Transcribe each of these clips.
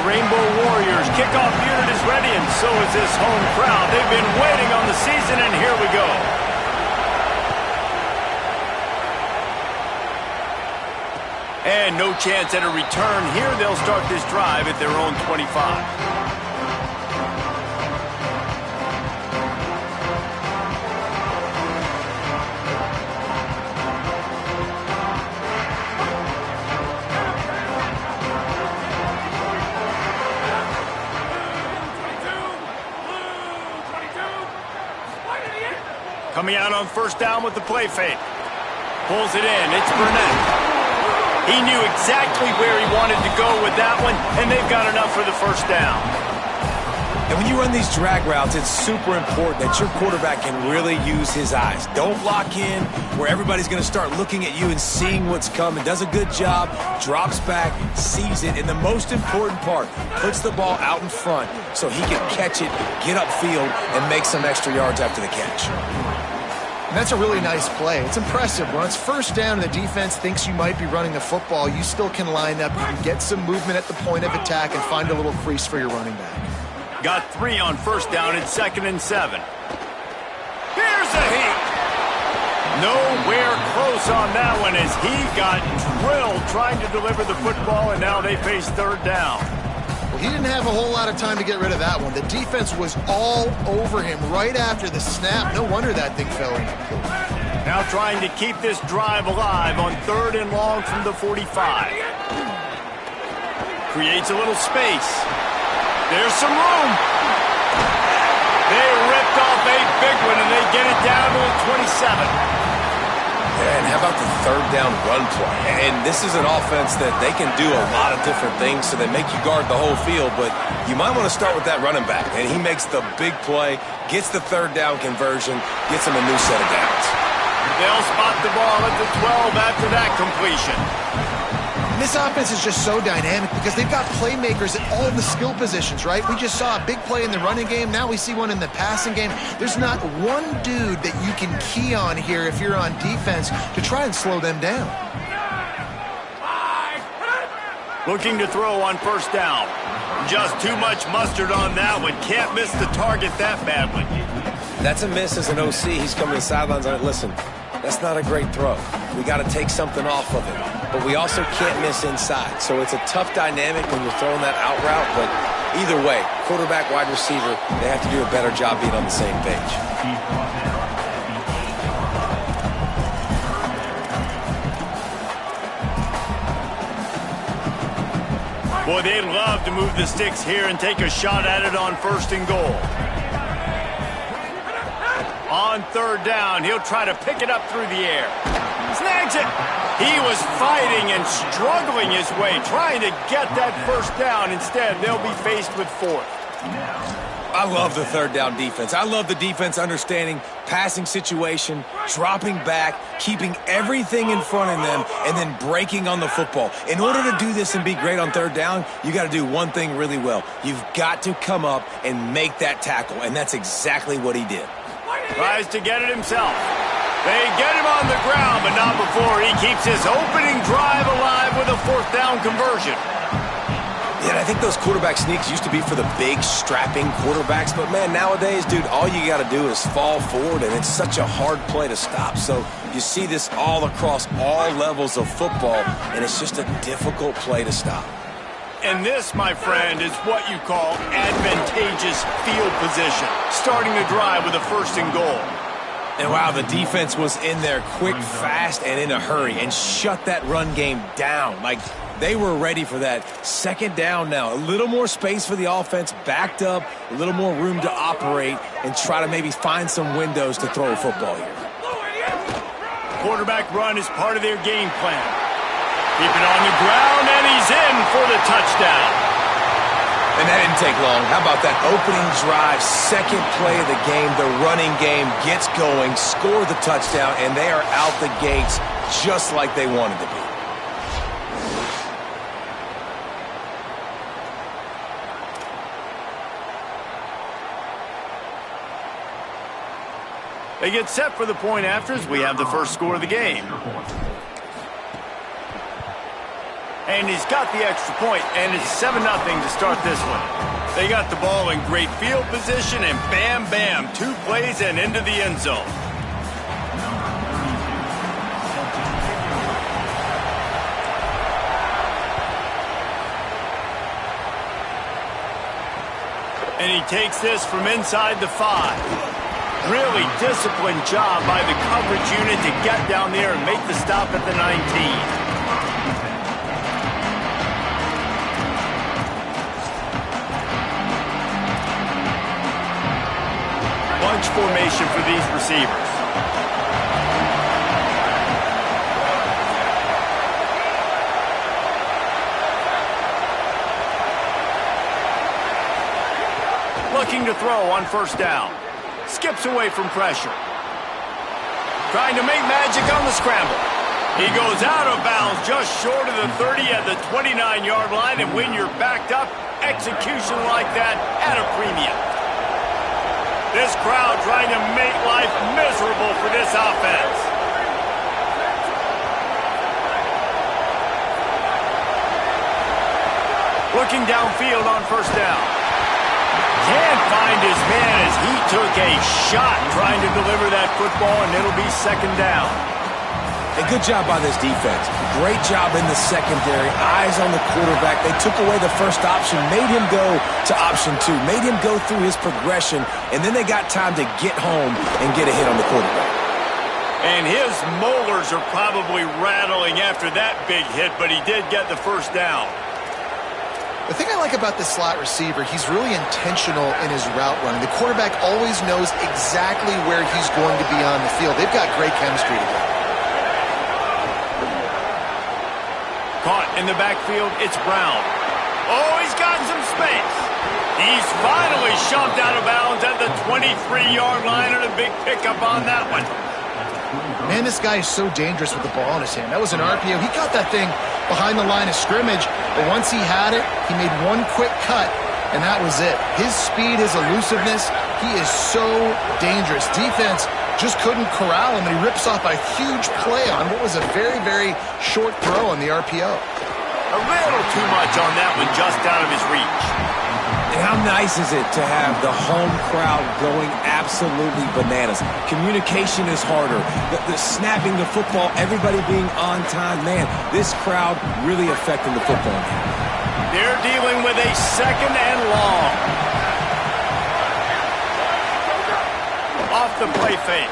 Rainbow Warriors kickoff unit is ready, and so is this home crowd. They've been waiting on the season, and here we go. And no chance at a return here. They'll start this drive at their own 25. Coming out on first down with the play fake. Pulls it in. It's Burnett. He knew exactly where he wanted to go with that one, and they've got enough for the first down. And when you run these drag routes, it's super important that your quarterback can really use his eyes. Don't lock in where everybody's going to start looking at you and seeing what's coming. Does a good job, drops back, sees it, and the most important part, puts the ball out in front so he can catch it, get upfield, and make some extra yards after the catch. And that's a really nice play. It's impressive. When it's first down and the defense thinks you might be running the football, you still can line up. You can get some movement at the point of attack and find a little crease for your running back. Got 3 on first down and 2nd and 7. Here's a heat. Nowhere close on that one as he got drilled trying to deliver the football, and now they face 3rd down. Well, he didn't have a whole lot of time to get rid of that one. The defense was all over him right after the snap. No wonder that thing fell in. Now trying to keep this drive alive on 3rd and long from the 45. Creates a little space. There's some room. They ripped off a big one, and they get it down to the 27. And how about the 3rd down run play? And this is an offense that they can do a lot of different things, so they make you guard the whole field, but you might want to start with that running back. And he makes the big play, gets the 3rd down conversion, gets him a new set of downs. They'll spot the ball at the 12 after that completion. This offense is just so dynamic because they've got playmakers at all the skill positions, right? We just saw a big play in the running game. Now we see one in the passing game. There's not one dude that you can key on here if you're on defense to try and slow them down. Looking to throw on first down. Just too much mustard on that one. Can't miss the target that badly. That's a miss as an OC. He's coming to the sidelines and listen, that's not a great throw. We got to take something off of it. But we also can't miss inside. So it's a tough dynamic when you're throwing that out route. But either way, quarterback, wide receiver, they have to do a better job being on the same page. Boy, they'd love to move the sticks here and take a shot at it on 1st and goal. On 3rd down, he'll try to pick it up through the air. Snags it. He was fighting and struggling his way, trying to get that first down. Instead, they'll be faced with 4th. I love the 3rd down defense. I love the defense understanding passing situation, dropping back, keeping everything in front of them, and then breaking on the football. In order to do this and be great on 3rd down, you got to do one thing really well. You've got to come up and make that tackle, and that's exactly what he did. Tries to get it himself. They get him on the ground, but not before he keeps his opening drive alive with a 4th down conversion. Yeah, I think those quarterback sneaks used to be for the big, strapping quarterbacks. But, man, nowadays, dude, all you got to do is fall forward, and it's such a hard play to stop. So you see this all across all levels of football, and it's just a difficult play to stop. And this, my friend, is what you call advantageous field position. Starting the drive with a 1st and goal. And, wow, the defense was in there quick, fast, and in a hurry and shut that run game down. Like, they were ready for that. 2nd down now. A little more space for the offense, backed up, a little more room to operate and try to maybe find some windows to throw a football here. Quarterback run is part of their game plan. Keep it on the ground, and he's in for the touchdown. And that didn't take long. How about that opening drive, 2nd play of the game, the running game gets going, score the touchdown, and they are out the gates just like they wanted to be. They get set for the point afters. We have the first score of the game. And he's got the extra point, and it's 7-0 to start this one. They got the ball in great field position, and bam, bam, 2 plays and into the end zone. And he takes this from inside the 5. Really disciplined job by the coverage unit to get down there and make the stop at the 19. Bunch formation for these receivers. Looking to throw on first down. Skips away from pressure. Trying to make magic on the scramble. He goes out of bounds just short of the 30 at the 29-yard line, and when you're backed up, execution like that at a premium. This crowd trying to make life miserable for this offense. Looking downfield on first down. Can't find his man as he took a shot trying to deliver that football, and it'll be second down. A good job by this defense. Great job in the secondary. Eyes on the quarterback. They took away the first option, made him go to option 2, made him go through his progression, and then they got time to get home and get a hit on the quarterback. And his molars are probably rattling after that big hit, but he did get the first down. The thing I like about this slot receiver, he's really intentional in his route running. The quarterback always knows exactly where he's going to be on the field. They've got great chemistry together. Caught in the backfield, it's Brown. Oh, he's got some space. He's finally shoved out of bounds at the 23-yard line, and a big pickup on that one. Man, this guy is so dangerous with the ball in his hand. That was an RPO. He caught that thing behind the line of scrimmage, but once he had it, he made one quick cut, and that was it. His speed, his elusiveness, he is so dangerous. Defense just couldn't corral him, and he rips off a huge play on what was a very, very short throw on the RPO. A little too much on that one, just out of his reach. And how nice is it to have the home crowd going absolutely bananas? Communication is harder. The snapping the football, everybody being on time. Man, this crowd really affecting the football game. They're dealing with a second and long. Off the play fake.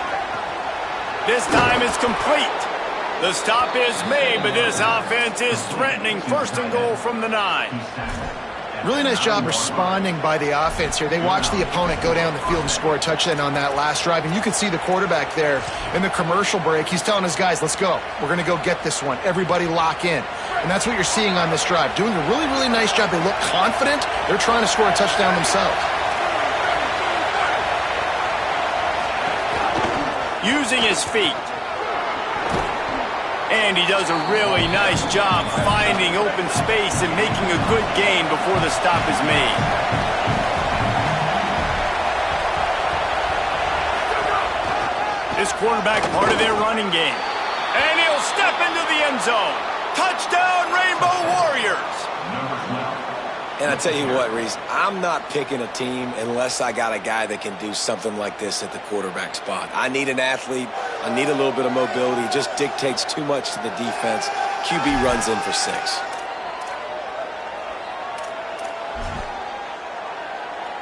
This time it's complete. The stop is made, but this offense is threatening first and goal from the 9. Really nice job responding by the offense here. They watched the opponent go down the field and score a touchdown on that last drive, and you could see the quarterback there in the commercial break. He's telling his guys, let's go. We're going to go get this one. Everybody lock in. And that's what you're seeing on this drive. Doing a really, really nice job. They look confident. They're trying to score a touchdown themselves. Using his feet. And he does a really nice job finding open space and making a good gain before the stop is made. This quarterback part of their running game. And he'll step into the end zone. Touchdown, Rainbow Warriors! And I tell you what, Reese, I'm not picking a team unless I got a guy that can do something like this at the quarterback spot. I need an athlete. I need a little bit of mobility. It just dictates too much to the defense. QB runs in for 6.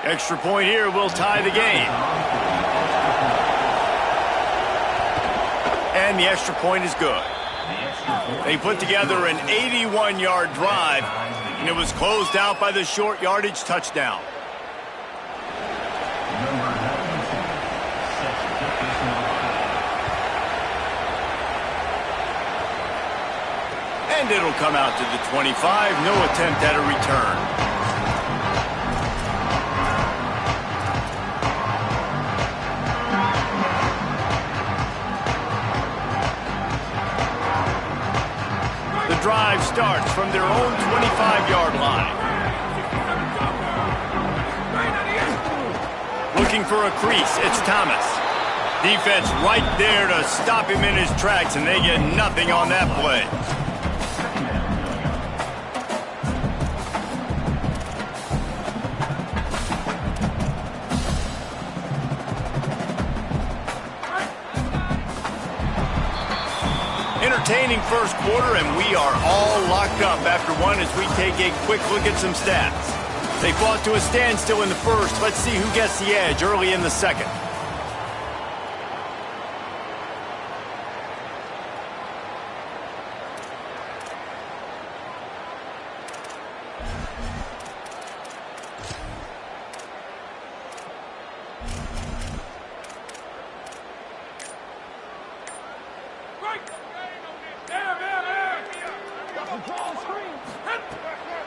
Extra point here will tie the game. And the extra point is good. They put together an 81-yard drive, and it was closed out by the short yardage touchdown. And it'll come out to the 25. No attempt at a return. The drive starts from their own 25-yard line. Looking for a crease, it's Thomas. Defense right there to stop him in his tracks, and they get nothing on that play. entertaining first quarter, and we are all locked up after one as we take a quick look at some stats. They fought to a standstill in the first. Let's see who gets the edge early in the second.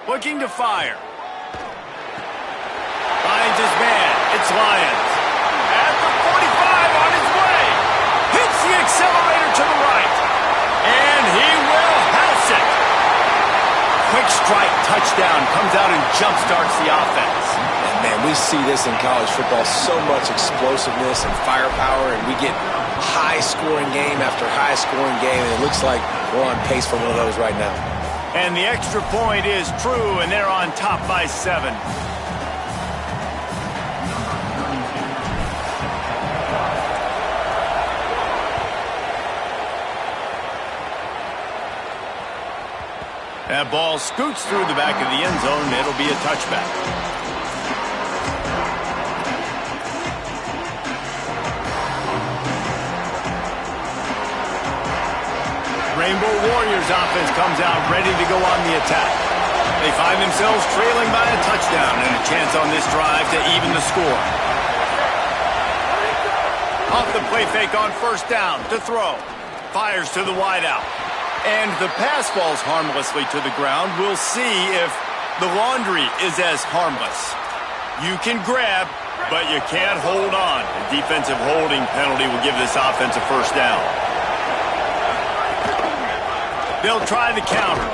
Looking to fire. Finds his man. It's Lyons. At the 45 on his way. Hits the accelerator to the right. And he will house it. Quick strike touchdown. Comes out and jumpstarts the offense. And man, we see this in college football. So much explosiveness and firepower. And we get high-scoring game after high-scoring game. And it looks like we're on pace for one of those right now. And the extra point is true, and they're on top by 7. That ball scoots through the back of the end zone. It'll be a touchback. Rainbow Warriors offense comes out ready to go on the attack. They find themselves trailing by a touchdown and a chance on this drive to even the score. Off the play fake on first down to throw. Fires to the wideout. And the pass falls harmlessly to the ground. We'll see if the laundry is as harmless. You can grab, but you can't hold on. A defensive holding penalty will give this offense a first down. They'll try the counter.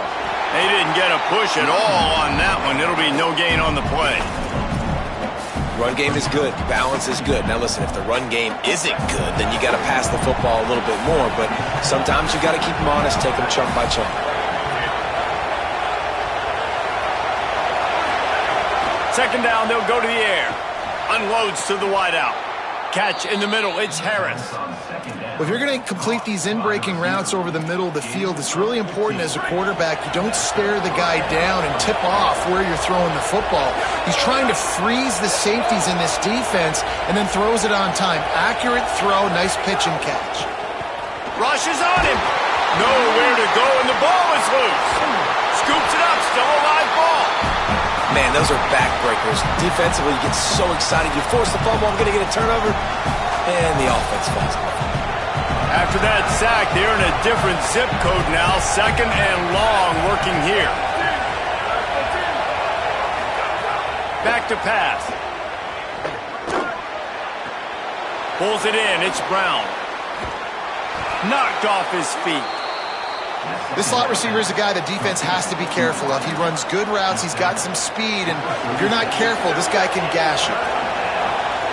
They didn't get a push at all on that one. It'll be no gain on the play. Run game is good. Balance is good. Now listen, if the run game isn't good, then you got to pass the football a little bit more. But sometimes you got to keep them honest, take them chunk by chunk. Second down, they'll go to the air. Unloads to the wideout. Catch in the middle. It's Harris. If you're going to complete these in-breaking routes over the middle of the field, it's really important as a quarterback you don't stare the guy down and tip off where you're throwing the football. He's trying to freeze the safeties in this defense and then throws it on time. Accurate throw, nice pitch and catch. Rushes on him. Nowhere to go, and the ball is loose. Scoops it up, still a live ball. Man, those are backbreakers. Defensively, you get so excited. You force the fumble, I'm going to get a turnover, and the offense falls apart. After that sack, they're in a different zip code now. Second and long working here. Back to pass. Pulls it in. It's Brown. Knocked off his feet. This slot receiver is a guy the defense has to be careful of. He runs good routes. He's got some speed, and if you're not careful, this guy can gash you.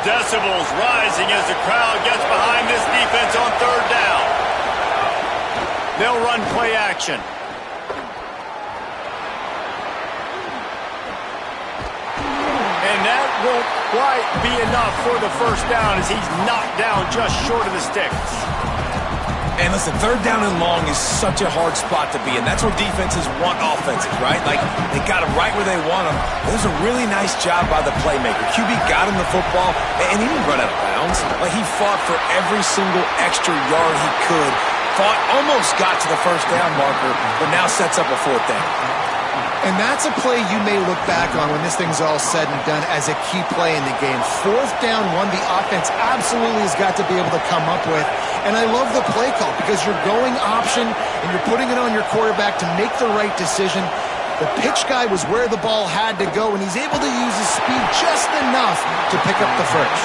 Decibels rising as the crowd gets behind this defense on third down. They'll run play action. And that won't quite be enough for the first down as he's knocked down just short of the sticks. And listen, third down and long is such a hard spot to be in. That's where defenses want offenses, right? Like, they got them right where they want them. There's a really nice job by the playmaker. QB got him the football, and he didn't run out of bounds. Like, he fought for every single extra yard he could. Almost got to the first down marker, but now sets up a fourth down. And that's a play you may look back on when this thing's all said and done as a key play in the game. Fourth down, one the offense absolutely has got to be able to come up with. And I love the play call because you're going option and you're putting it on your quarterback to make the right decision. The pitch guy was where the ball had to go, and he's able to use his speed just enough to pick up the first.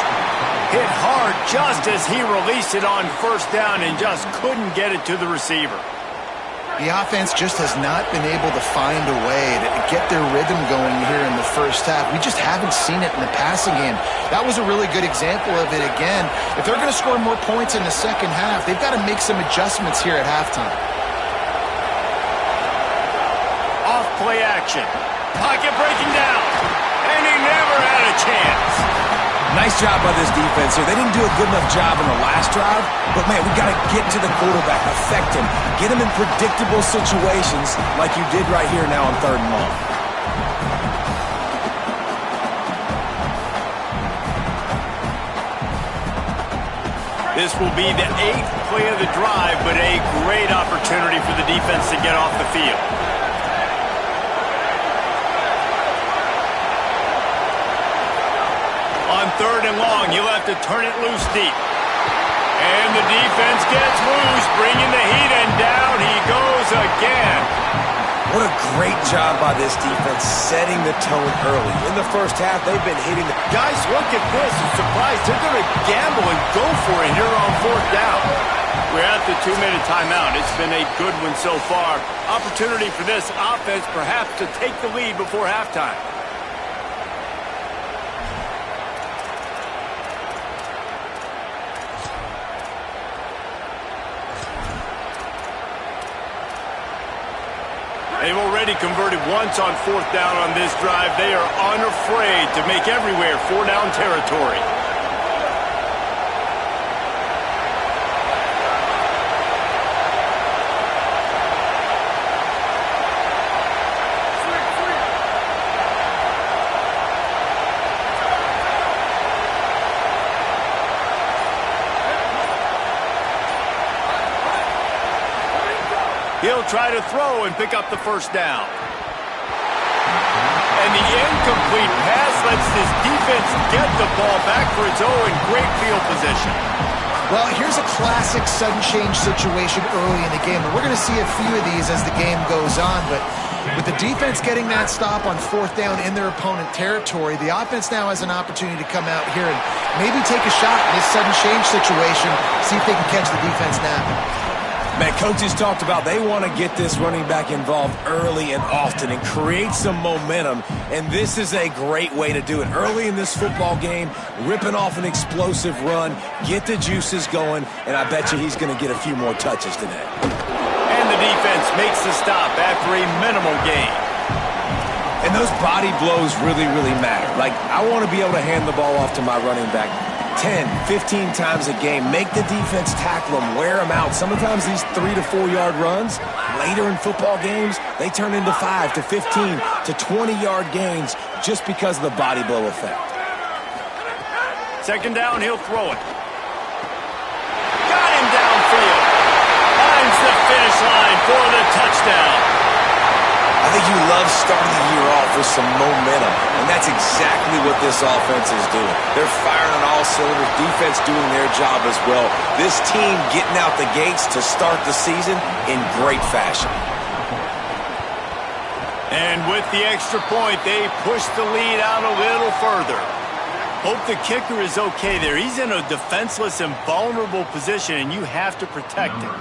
Hit hard just as he released it on first down and just couldn't get it to the receiver. The offense just has not been able to find a way to get their rhythm going here in the first half. We just haven't seen it in the passing game. That was a really good example of it again. If they're going to score more points in the second half, they've got to make some adjustments here at halftime. Off play action. Pocket breaking down. And he never had a chance. Nice job by this defense here. They didn't do a good enough job in the last drive, but, man, we got to get to the quarterback, affect him, get him in predictable situations like you did right here now on 3rd and long. This will be the 8th play of the drive, but a great opportunity for the defense to get off the field. On 3rd and long, you'll have to turn it loose deep. And the defense gets loose, bringing the heat, and down he goes again. What a great job by this defense setting the tone early. In the first half, they've been hitting the... Guys, look at this. I'm surprised they're going to gamble and go for it here on 4th down. We're at the 2-minute timeout. It's been a good one so far. Opportunity for this offense perhaps to take the lead before halftime. They've already converted once on 4th down on this drive. They are unafraid to make everywhere 4-down territory. He'll try to throw and pick up the 1st down. And the incomplete pass lets this defense get the ball back for its own. Great field position. Well, here's a classic sudden change situation early in the game. And we're going to see a few of these as the game goes on. But with the defense getting that stop on 4th down in their opponent territory, the offense now has an opportunity to come out here and maybe take a shot in this sudden change situation, see if they can catch the defense napping. Man, coaches talked about they want to get this running back involved early and often and create some momentum, and this is a great way to do it. Early in this football game, ripping off an explosive run, get the juices going, and I bet you he's going to get a few more touches today. And the defense makes the stop after a minimal gain. And those body blows really, really matter. Like, I want to be able to hand the ball off to my running back 10, 15 times a game. Make the defense tackle them, wear them out. Sometimes these 3 to 4 yard runs, later in football games, they turn into 5 to 15 to 20 yard gains just because of the body blow effect. 2nd down, he'll throw it. Got him downfield. Finds the finish line for the touchdown. I think you love starting the year off with some momentum, and that's exactly what this offense is doing. They're firing on all cylinders, defense doing their job as well. This team getting out the gates to start the season in great fashion. And with the extra point, they push the lead out a little further. Hope the kicker is okay there. He's in a defenseless and vulnerable position, and you have to protect him.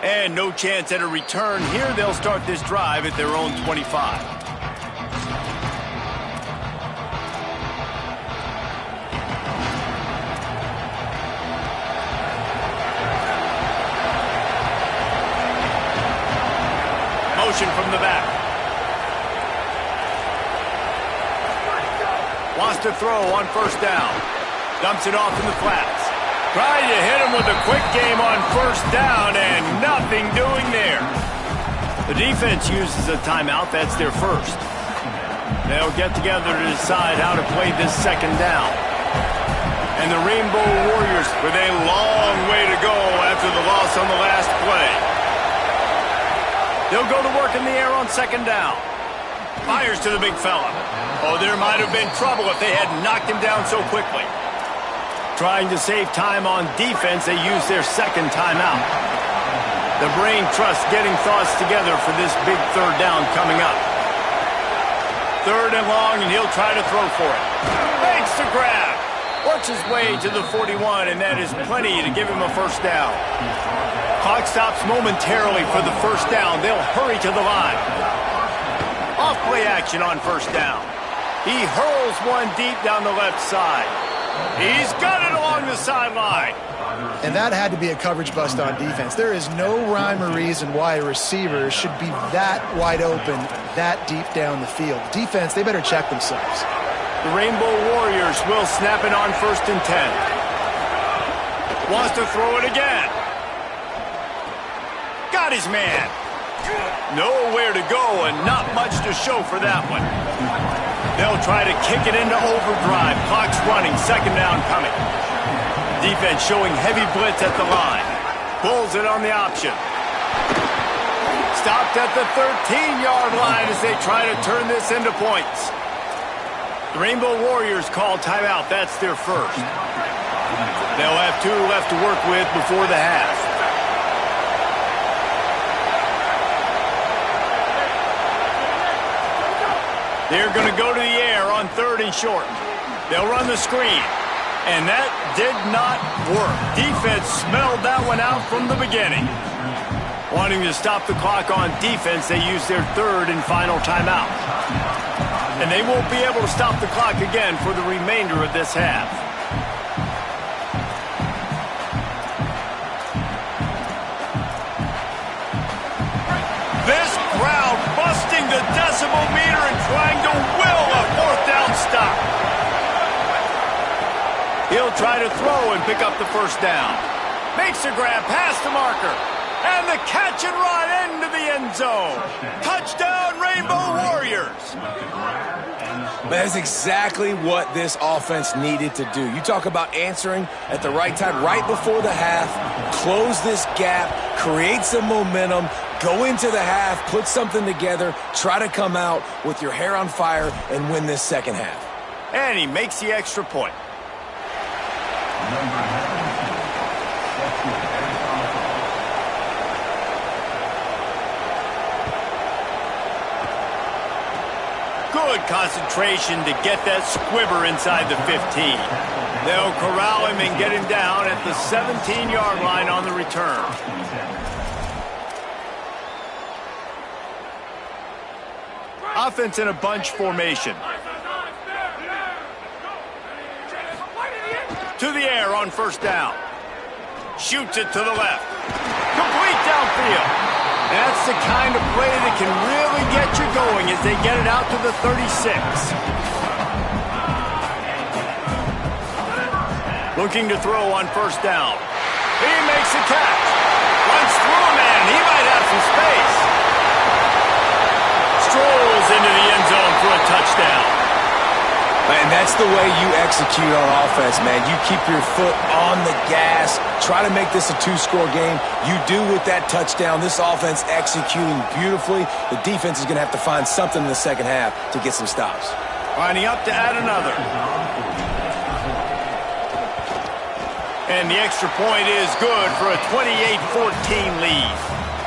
And no chance at a return here. They'll start this drive at their own 25. Motion from the back. Wants to throw on 1st down. Dumps it off in the flats. Trying to hit him with a quick game on 1st down, and nothing doing there. The defense uses a timeout. That's their first. They'll get together to decide how to play this 2nd down. And the Rainbow Warriors with a long way to go after the loss on the last play. They'll go to work in the air on 2nd down. Fires to the big fella. Oh, there might have been trouble if they had knocked him down so quickly. Trying to save time on defense, they use their 2nd timeout. The brain trust getting thoughts together for this big 3rd down coming up. 3rd and long, and he'll try to throw for it. Makes the grab. Works his way to the 41, and that is plenty to give him a 1st down. Clock stops momentarily for the 1st down. They'll hurry to the line. Off play action on 1st down. He hurls one deep down the left side. He's got it along the sideline. And that had to be a coverage bust on defense. There is no rhyme or reason why a receiver should be that wide open, that deep down the field. Defense, they better check themselves. The Rainbow Warriors will snap it on 1st and 10. Wants to throw it again. Got his man. Nowhere to go and not much to show for that one. They'll try to kick it into overdrive. Clock's running. 2nd down coming. Defense showing heavy blitz at the line. Pulls it on the option. Stopped at the 13-yard line as they try to turn this into points. The Rainbow Warriors call timeout. That's their first. They'll have 2 left to work with before the half. They're going to go to the air on 3rd and short. They'll run the screen. And that did not work. Defense smelled that one out from the beginning. Wanting to stop the clock on defense, they use their 3rd and final timeout. And they won't be able to stop the clock again for the remainder of this half. This crowd busting the decibel meter and trying to will a 4th down stop. He'll try to throw and pick up the 1st down. Makes a grab past the marker. And the catch and run into the end zone. Touchdown, Rainbow Warriors. That's exactly what this offense needed to do. You talk about answering at the right time, right before the half, close this gap, create some momentum, go into the half, put something together, try to come out with your hair on fire and win this 2nd half. And he makes the extra point. Good concentration to get that squibber inside the 15. They'll corral him and get him down at the 17-yard line on the return. Offense in a bunch formation. To the air on 1st down. Shoots it to the left. Complete downfield. That's the kind of play that can really get you going as they get it out to the 36. Looking to throw on 1st down. He makes a catch. Runs through a man. He might have some space. Strolls into the end zone for a touchdown. And that's the way you execute on offense, man. You keep your foot on the gas, try to make this a 2-score game. You do with that touchdown. This offense executing beautifully. The defense is going to have to find something in the 2nd half to get some stops. Lining up to add another. And the extra point is good for a 28-14 lead.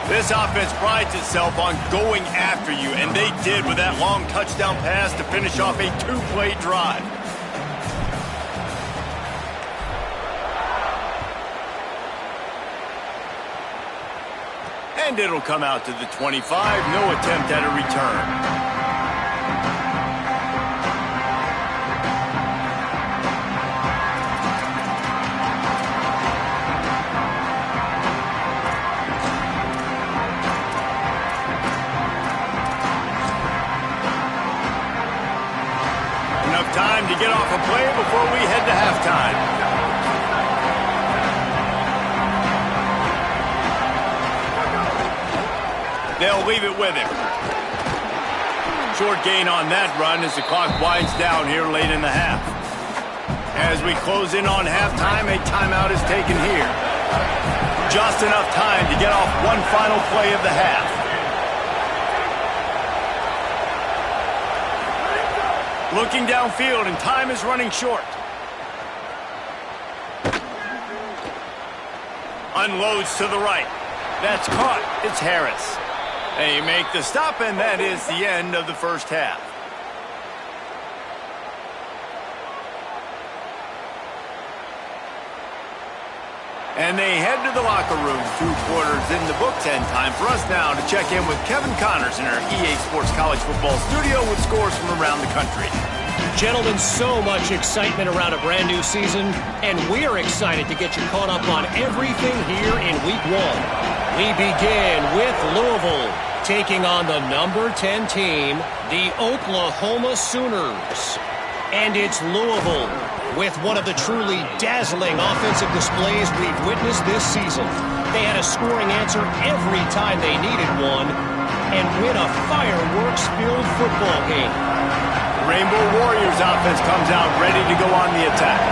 This offense prides itself on going after you, and they did with that long touchdown pass to finish off a 2-play drive. And it'll come out to the 25. No attempt at a return. Time to get off a play before we head to halftime. They'll leave it with him. Short gain on that run as the clock winds down here late in the half. As we close in on halftime, a timeout is taken here. Just enough time to get off one final play of the half. Looking downfield, and time is running short. Unloads to the right. That's caught. It's Harris. They make the stop, and that is the end of the 1st half. And they head to the locker room. 2 quarters in the books, and time for us now to check in with Kevin Connors in our EA Sports College Football studio with scores from around the country. Gentlemen, so much excitement around a brand new season, and we're excited to get you caught up on everything here in Week 1. We begin with Louisville, taking on the number 10 team, the Oklahoma Sooners. And it's Louisville with one of the truly dazzling offensive displays we've witnessed this season. They had a scoring answer every time they needed one and win a fireworks-filled football game. Rainbow Warriors offense comes out ready to go on the attack.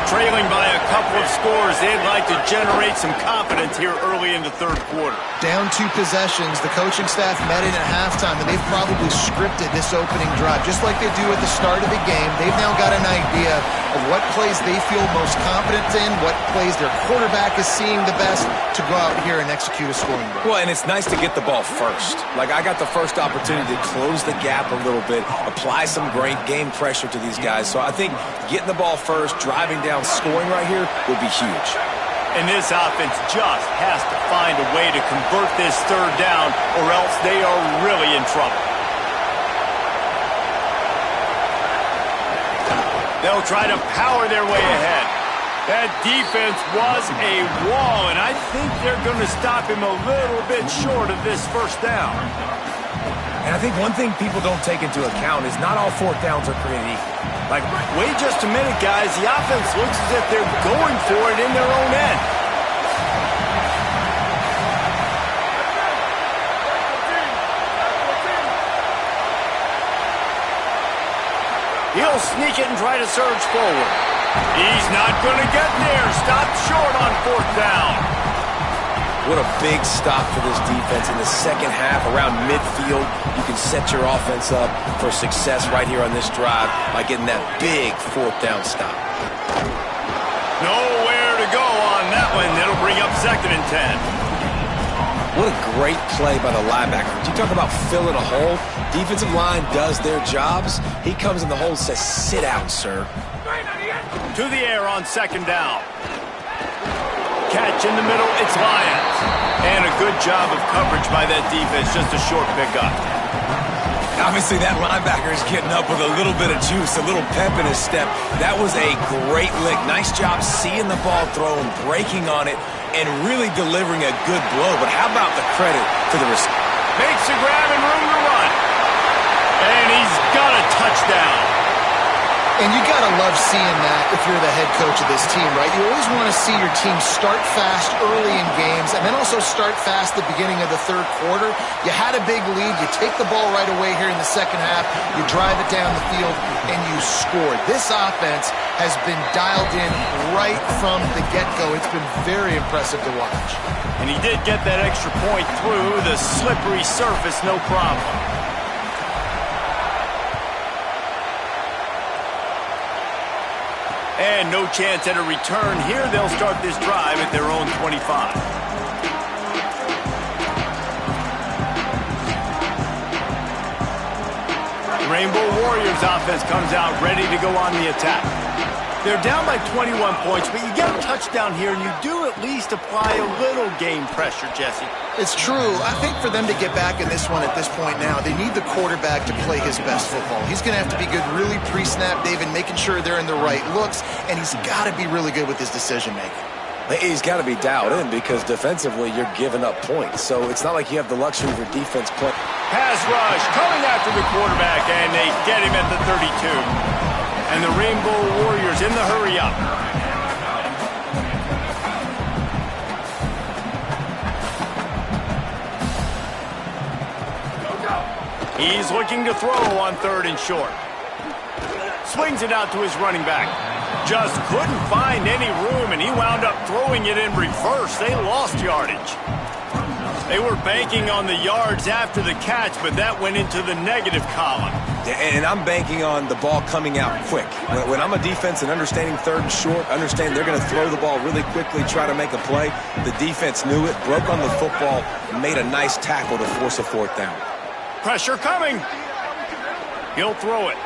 Trailing by a couple of scores, they'd like to generate some confidence here early in the third quarter. Down 2 possessions, the coaching staff met in at halftime, and they've probably scripted this opening drive. Just like they do at the start of the game, they've now got an idea of what plays they feel most confident in, what plays their quarterback is seeing the best to go out here and execute a scoring drive. Well, and it's nice to get the ball first. Like, I got the first opportunity to close the gap a little bit, apply some great game pressure to these guys. So I think getting the ball first, driving down, scoring right here would be huge. And this offense just has to find a way to convert this third down, or else they are really in trouble. They'll try to power their way ahead. That defense was a wall, and I think they're going to stop him a little bit short of this first down. And I think one thing people don't take into account is not all 4th downs are created equal. Like, wait just a minute, guys. The offense looks as if they're going for it in their own end. He'll sneak it and try to surge forward. He's not going to get there. Stopped short on 4th down. What a big stop for this defense in the second half. Around midfield, you can set your offense up for success right here on this drive by getting that big 4th down stop. Nowhere to go on that one. That'll bring up 2nd and 10. What a great play by the linebacker. You talk about filling a hole. Defensive line does their jobs. He comes in the hole and says, sit out, sir. To the air on 2nd down. Catch in the middle, it's Lyons. And a good job of coverage by that defense, just a short pickup. Obviously, that linebacker is getting up with a little bit of juice, a little pep in his step. That was a great lick. Nice job seeing the ball thrown, breaking on it, and really delivering a good blow. But how about the credit to the receiver? Makes a grab and room to run. And he's got a touchdown. And you got to love seeing that if you're the head coach of this team, right? You always want to see your team start fast early in games and then also start fast at the beginning of the third quarter. You had a big lead. You take the ball right away here in the second half. You drive it down the field, and you score. This offense has been dialed in right from the get-go. It's been very impressive to watch. And he did get that extra point through the slippery surface, no problem. And no chance at a return here. They'll start this drive at their own 25. Rainbow Warriors offense comes out ready to go on the attack. They're down by 21 points, but you get a touchdown here, and you do at least apply a little game pressure, Jesse. It's true. I think for them to get back in this one at this point now, they need the quarterback to play his best football. He's going to have to be good really pre-snap, David, making sure they're in the right looks, and he's got to be really good with his decision-making. He's got to be dialed in because defensively you're giving up points. So it's not like you have the luxury for defense play. Pass rush coming after the quarterback, and they get him at the 32. And the Rainbow Warriors in the hurry-up. He's looking to throw on 3rd and short. Swings it out to his running back. Just couldn't find any room, and he wound up throwing it in reverse. They lost yardage. They were banking on the yards after the catch, but that went into the negative column. And I'm banking on the ball coming out quick. When I'm a defense and understanding 3rd and short, understand they're going to throw the ball really quickly, try to make a play. The defense knew it, broke on the football, made a nice tackle to force a 4th down. Pressure coming. He'll throw it.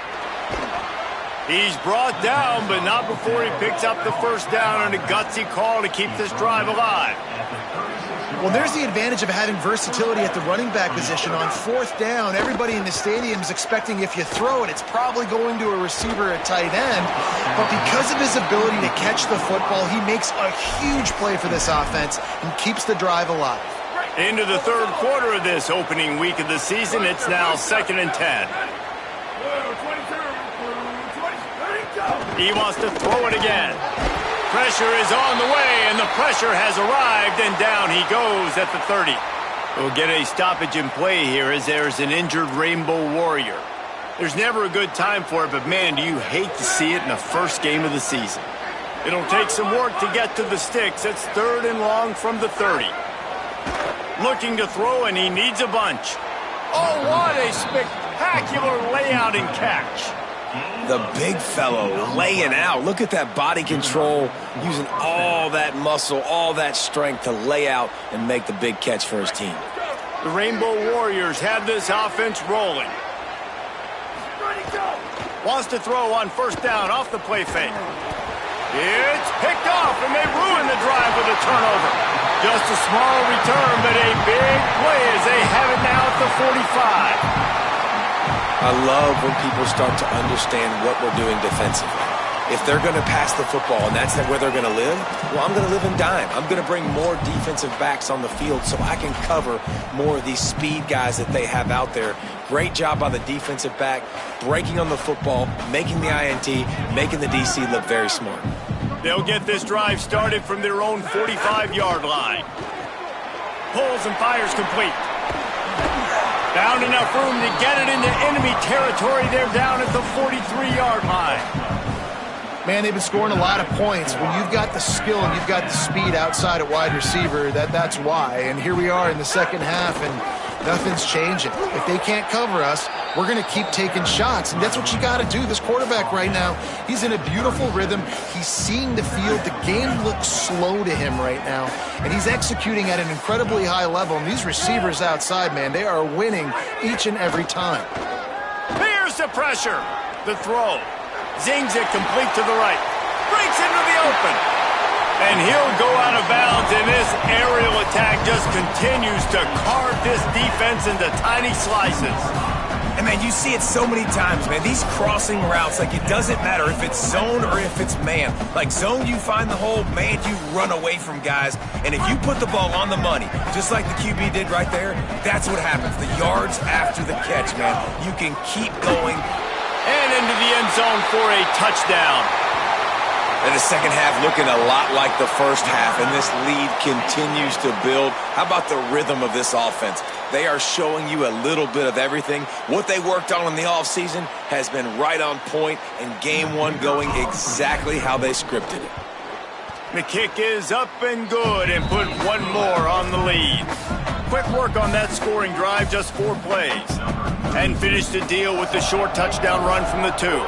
He's brought down, but not before he picks up the first down, and a gutsy call to keep this drive alive. Well, there's the advantage of having versatility at the running back position. On fourth down, everybody in the stadium is expecting if you throw it, it's probably going to a receiver at tight end. But because of his ability to catch the football, he makes a huge play for this offense and keeps the drive alive. Into the third quarter of this opening week of the season, it's now 2nd and 10. He wants to throw it again. Pressure is on the way, and the pressure has arrived, and down he goes at the 30. We'll get a stoppage in play here as there's an injured Rainbow Warrior. There's never a good time for it, but man, do you hate to see it in the first game of the season. It'll take some work to get to the sticks. It's 3rd and long from the 30. Looking to throw, and he needs a bunch. Oh, what a spectacular layout and catch. The big fellow laying out. Look at that body control, using all that muscle, all that strength to lay out and make the big catch for his team. The Rainbow Warriors have this offense rolling. Wants to throw on first down off the play fake. It's picked off, and they ruin the drive with a turnover. Just a small return, but a big play as they have it now at the 45. I love when people start to understand what we're doing defensively. If they're going to pass the football and that's where they're going to live, well, I'm going to live in dime. I'm going to bring more defensive backs on the field so I can cover more of these speed guys that they have out there. Great job by the defensive back, breaking on the football, making the INT, making the DC look very smart. They'll get this drive started from their own 45-yard line. Pulls and fires complete. Found enough room to get it into enemy territory. They're down at the 43-yard line. Man, they've been scoring a lot of points. When you've got the skill and you've got the speed outside at wide receiver, that's why. And here we are in the second half, and nothing's changing. If they can't cover us, we're going to keep taking shots, and that's what you got to do. This quarterback right now, he's in a beautiful rhythm. He's seeing the field. The game looks slow to him right now, and he's executing at an incredibly high level. And these receivers outside, man, they are winning each and every time. Here's the pressure. The throw. Zings it complete to the right. Breaks into the open. And he'll go out of bounds, and this aerial attack just continues to carve this defense into tiny slices. And, man, you see it so many times, man. These crossing routes, like, it doesn't matter if it's zone or if it's man. Like, zone, you find the hole. Man, you run away from guys. And if you put the ball on the money, just like the QB did right there, that's what happens. The yards after the catch, man. You can keep going. And into the end zone for a touchdown. And the second half looking a lot like the first half, and this lead continues to build. How about the rhythm of this offense? They are showing you a little bit of everything. What they worked on in the offseason has been right on point, and game one going exactly how they scripted it. The kick is up and good, and put one more on the lead. Quick work on that scoring drive, just 4 plays. And finished the deal with the short touchdown run from the 2.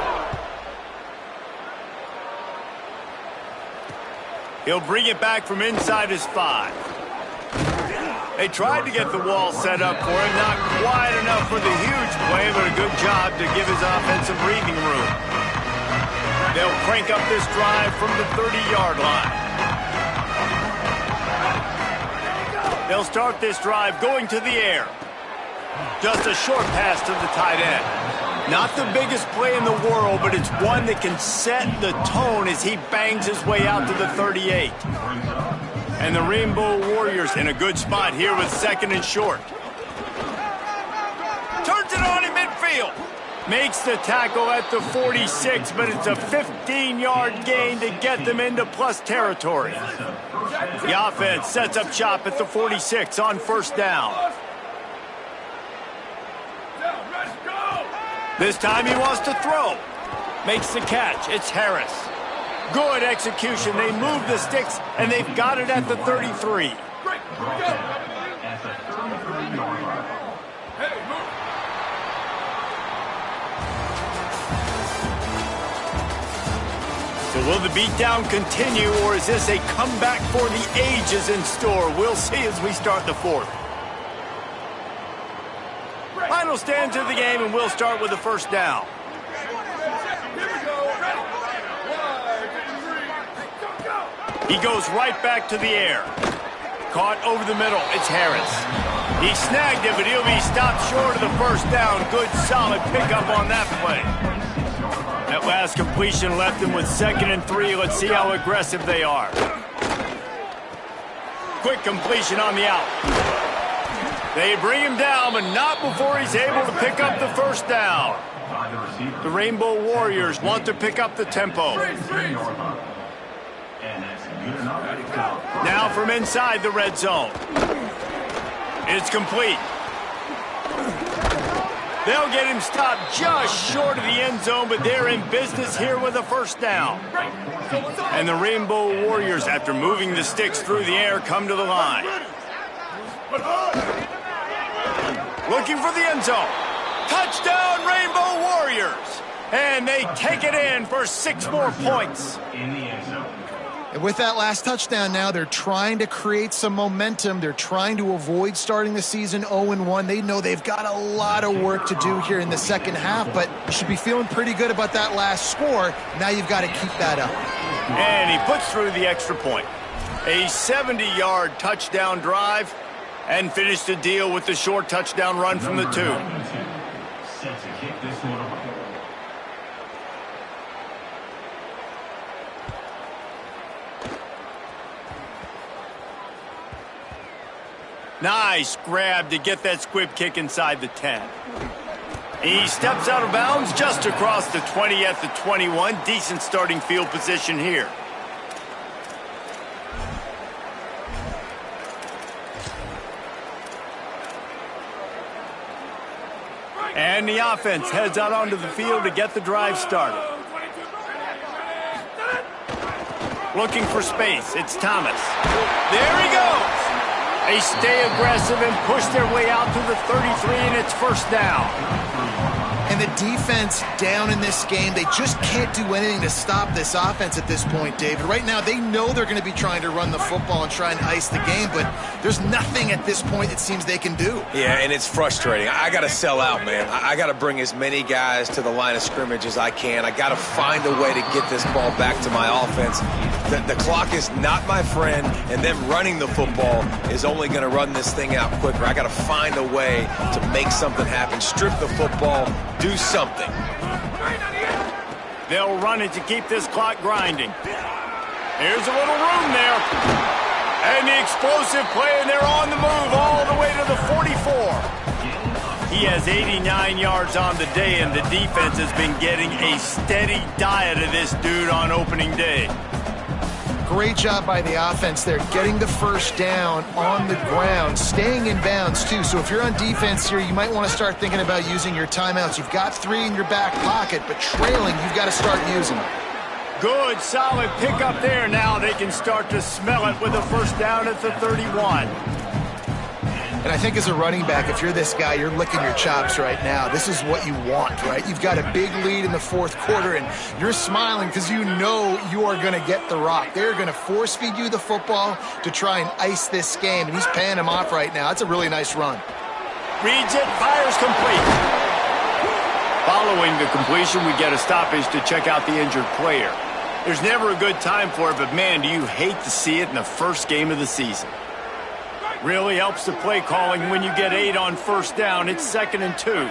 He'll bring it back from inside his 5. They tried to get the wall set up for him. Not quite enough for the huge play, but a good job to give his offense some breathing room. They'll crank up this drive from the 30-yard line. They'll start this drive going to the air. Just a short pass to the tight end. Not the biggest play in the world, but it's one that can set the tone as he bangs his way out to the 38. And the Rainbow Warriors in a good spot here with 2nd and short. Turns it on in midfield. Makes the tackle at the 46, but it's a 15-yard gain to get them into plus territory. The offense sets up shop at the 46 on first down. This time he wants to throw. Makes the catch. It's Harris. Good execution. They move the sticks, and they've got it at the 33. So will the beatdown continue, or is this a comeback for the ages in store? We'll see as we start the 4th. Final stands of the game, and we'll start with the first down. He goes right back to the air. Caught over the middle. It's Harris. He snagged it, but he'll be stopped short of the first down. Good, solid pickup on that play. That last completion left him with 2nd and 3. Let's see how aggressive they are. Quick completion on the out. They bring him down, but not before he's able to pick up the first down. The Rainbow Warriors want to pick up the tempo. Now from inside the red zone. It's complete. They'll get him stopped just short of the end zone, but they're in business here with a first down. And the Rainbow Warriors, after moving the sticks through the air, come to the line. Looking for the end zone. Touchdown, Rainbow Warriors! And they take it in for 6 more points. And with that last touchdown now, they're trying to create some momentum. They're trying to avoid starting the season 0-1. They know they've got a lot of work to do here in the second half, but you should be feeling pretty good about that last score. Now you've got to keep that up. And he puts through the extra point. A 70-yard touchdown drive, and finished the deal with the short touchdown run from the 2. Nice grab to get that squib kick inside the 10. He steps out of bounds just across the 20 at the 21. Decent starting field position here. And the offense heads out onto the field to get the drive started. Looking for space. It's Thomas. There he goes. They stay aggressive and push their way out to the 33, and it's first down. And the defense down in this game, they just can't do anything to stop this offense at this point, David. Right now, they know they're going to be trying to run the football and try and ice the game, but there's nothing at this point it seems they can do. Yeah, and it's frustrating. I got to sell out, man. I got to bring as many guys to the line of scrimmage as I can. I got to find a way to get this ball back to my offense. The clock is not my friend, and them running the football is only going to run this thing out quicker. I got to find a way to make something happen, strip the football, do something. They'll run it to keep this clock grinding. Here's a little room there. And the explosive play, and they're on the move all the way to the 44. He has 89 yards on the day, and the defense has been getting a steady diet of this dude on opening day. Great job by the offense there, getting the first down on the ground, staying in bounds too. So if you're on defense here, you might want to start thinking about using your timeouts. You've got 3 in your back pocket, but trailing, you've got to start using them. Good, solid pickup there. Now they can start to smell it with a first down at the 31. And I think as a running back, if you're this guy, you're licking your chops right now. This is what you want, right? You've got a big lead in the fourth quarter, and you're smiling because you know you are going to get the rock. They're going to force feed you the football to try and ice this game, and he's paying him off right now. That's a really nice run. Reads it, fires complete. Following the completion, we get a stoppage to check out the injured player. There's never a good time for it, but man, do you hate to see it in the first game of the season. Really helps the play calling when you get 8 on first down. It's 2nd and 2.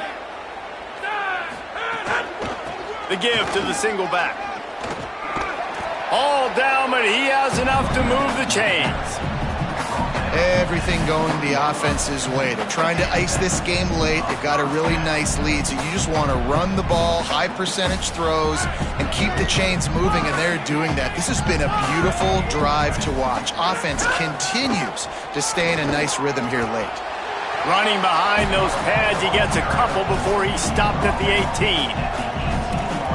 The give to the single back. All down, but he has enough to move the chains. Everything going the offense's way. They're trying to ice this game late. They've got a really nice lead, so you just want to run the ball, high percentage throws, and keep the chains moving, and they're doing that. This has been a beautiful drive to watch. Offense continues to stay in a nice rhythm here late. Running behind those pads, he gets a couple before he stopped at the 18.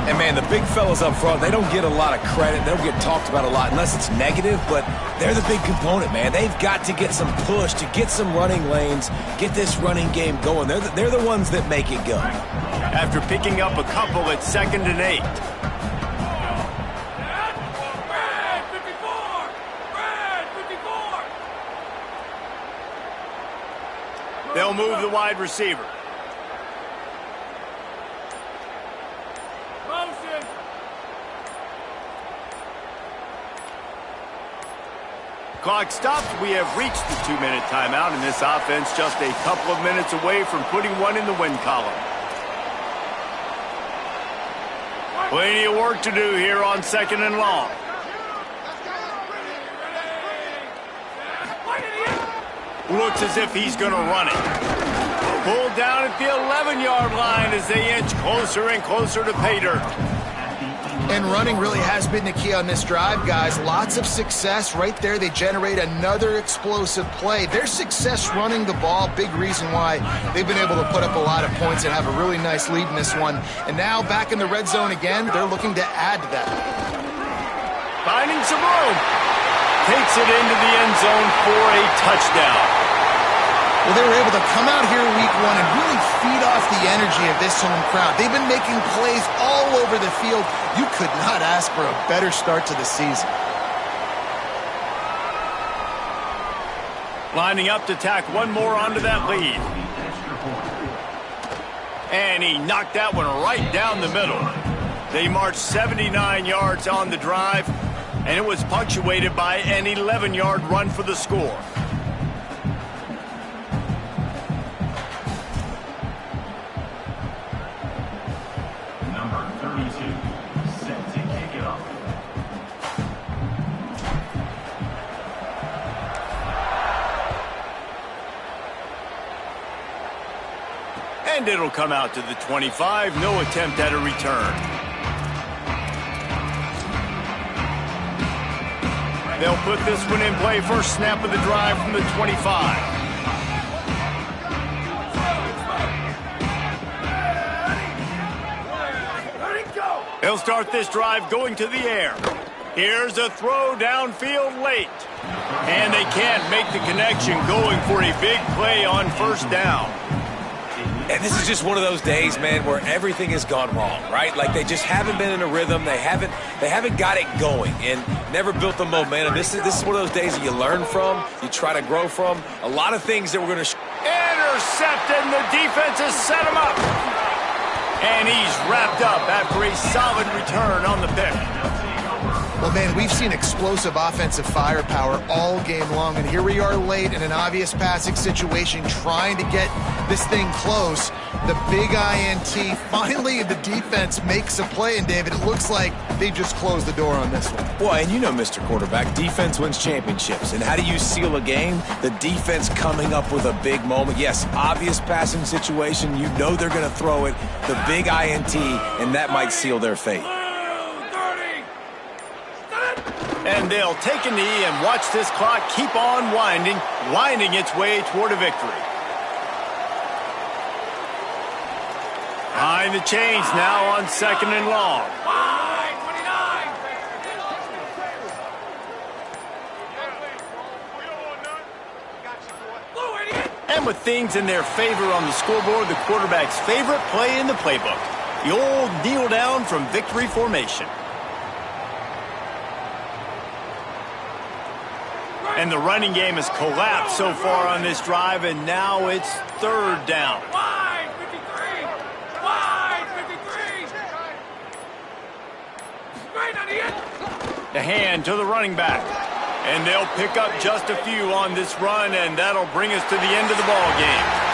And, man, the big fellas up front, they don't get a lot of credit. They don't get talked about a lot unless it's negative, but they're the big component, man. They've got to get some push, to get some running lanes, get this running game going. They're the ones that make it go. After picking up a couple at 2nd and 8. They'll move the wide receiver. Clock stops. We have reached the 2-minute timeout, and this offense just a couple of minutes away from putting one in the win column. Plenty of work to do here on 2nd and long. Looks as if he's going to run it. Pulled down at the 11-yard line as they inch closer and closer to pay dirt. And running really has been the key on this drive, guys. Lots of success right there. They generate another explosive play. Their success running the ball, big reason why they've been able to put up a lot of points and have a really nice lead in this one. And now back in the red zone again, they're looking to add to that. Finding some room. Takes it into the end zone for a touchdown. Well, they were able to come out here week 1 and really feed off the energy of this home crowd. They've been making plays all over the field. You could not ask for a better start to the season. Lining up to tack one more onto that lead. And he knocked that one right down the middle. They marched 79 yards on the drive, and it was punctuated by an 11-yard run for the score. And it'll come out to the 25. No attempt at a return. They'll put this one in play. First snap of the drive from the 25. They'll start this drive going to the air. Here's a throw downfield late. And they can't make the connection, going for a big play on first down. And this is just one of those days, man, where everything has gone wrong, right? Like they just haven't been in a rhythm. They haven't got it going and never built the momentum. This is one of those days that you learn from, you try to grow from. A lot of things that we're going to intercepted, and the defense has set him up. And he's wrapped up after a solid return on the pick. Well, man, we've seen explosive offensive firepower all game long, and here we are late in an obvious passing situation trying to get this thing close. The big INT, finally the defense makes a play, and David, it looks like they just closed the door on this one. Well, and you know, Mr. Quarterback, defense wins championships. And how do you seal a game? The defense coming up with a big moment. Yes, obvious passing situation. You know they're going to throw it. The big INT, and that might seal their fate. And they'll take a knee and watch this clock keep on winding its way toward a victory. Behind the chains now on 2nd and long. And with things in their favor on the scoreboard, the quarterback's favorite play in the playbook. The old kneel down from victory formation. And the running game has collapsed so far on this drive, and now it's 3rd down. Wide 53! Wide 53! Straight on the end! The hand to the running back. And they'll pick up just a few on this run, and that'll bring us to the end of the ball game.